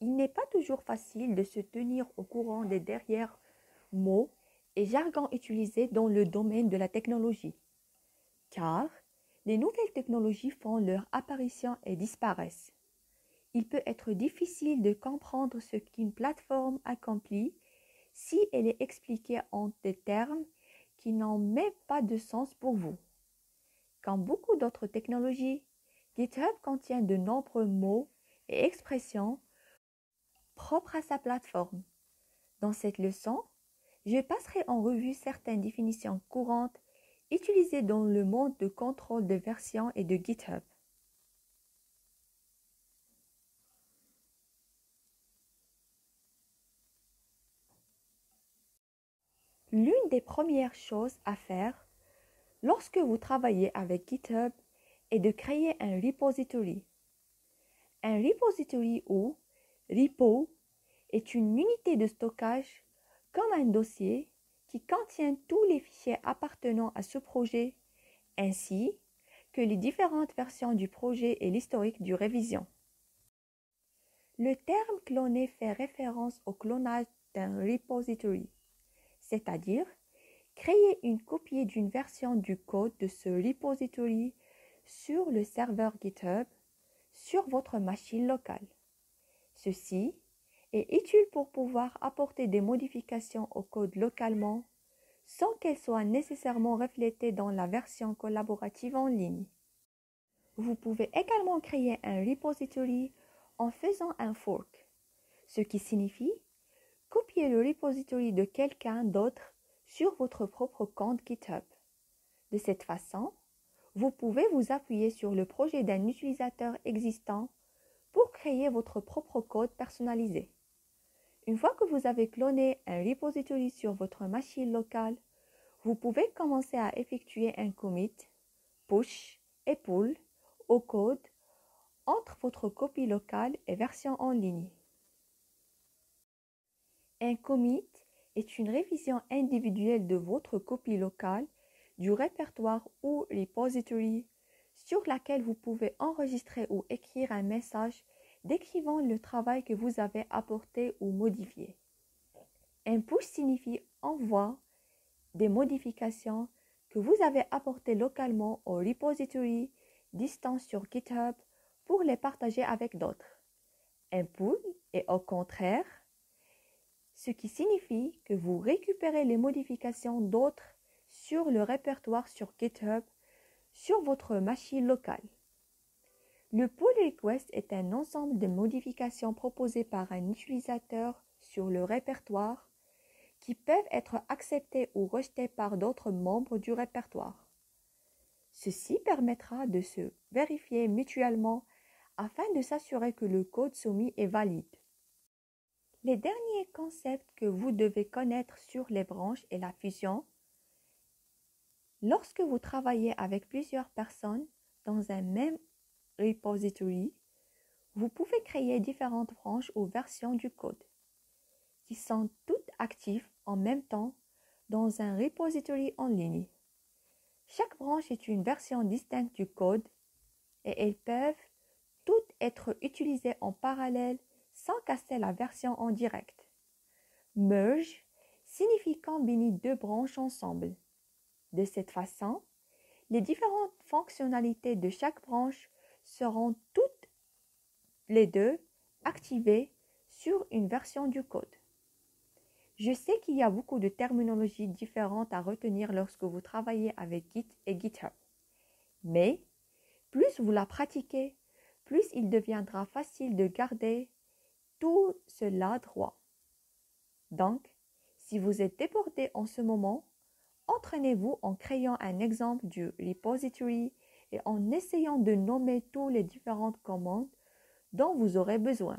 il n'est pas toujours facile de se tenir au courant des derniers mots et jargons utilisés dans le domaine de la technologie, car les nouvelles technologies font leur apparition et disparaissent. Il peut être difficile de comprendre ce qu'une plateforme accomplit si elle est expliquée en des termes qui n'ont même pas de sens pour vous. Comme beaucoup d'autres technologies, GitHub contient de nombreux mots et expressions propres à sa plateforme. Dans cette leçon, je passerai en revue certaines définitions courantes utilisées dans le monde de contrôle de version et de GitHub. L'une des premières choses à faire lorsque vous travaillez avec GitHub est de créer un repository. Un repository ou repo est une unité de stockage comme un dossier qui contient tous les fichiers appartenant à ce projet ainsi que les différentes versions du projet et l'historique du révision. Le terme cloner fait référence au clonage d'un repository, c'est-à-dire créer une copie d'une version du code de ce repository sur le serveur GitHub sur votre machine locale. Ceci est utile pour pouvoir apporter des modifications au code localement sans qu'elles soient nécessairement reflétées dans la version collaborative en ligne. Vous pouvez également créer un repository en faisant un fork, ce qui signifie copier le repository de quelqu'un d'autre sur votre propre compte GitHub. De cette façon, vous pouvez vous appuyer sur le projet d'un utilisateur existant pour créer votre propre code personnalisé. Une fois que vous avez cloné un repository sur votre machine locale, vous pouvez commencer à effectuer un commit, push et pull au code entre votre copie locale et version en ligne. Un commit est une révision individuelle de votre copie locale du répertoire ou repository sur laquelle vous pouvez enregistrer ou écrire un message décrivant le travail que vous avez apporté ou modifié. Un push signifie envoi des modifications que vous avez apportées localement au repository distant sur GitHub pour les partager avec d'autres. Un pull est au contraire, ce qui signifie que vous récupérez les modifications d'autres sur le répertoire sur GitHub sur votre machine locale. Le pull request est un ensemble de modifications proposées par un utilisateur sur le répertoire qui peuvent être acceptées ou rejetées par d'autres membres du répertoire. Ceci permettra de se vérifier mutuellement afin de s'assurer que le code soumis est valide. Les derniers concepts que vous devez connaître sur les branches et la fusion. Lorsque vous travaillez avec plusieurs personnes dans un même repository, vous pouvez créer différentes branches ou versions du code qui sont toutes actives en même temps dans un repository en ligne. Chaque branche est une version distincte du code et elles peuvent toutes être utilisées en parallèle sans casser la version en direct. Merge signifie combiner deux branches ensemble. De cette façon, les différentes fonctionnalités de chaque branche seront toutes les deux activées sur une version du code. Je sais qu'il y a beaucoup de terminologies différentes à retenir lorsque vous travaillez avec Git et GitHub. Mais plus vous la pratiquez, plus il deviendra facile de garder tout cela droit. Donc, si vous êtes débordé en ce moment, entraînez-vous en créant un exemple du repository et en essayant de nommer toutes les différentes commandes dont vous aurez besoin.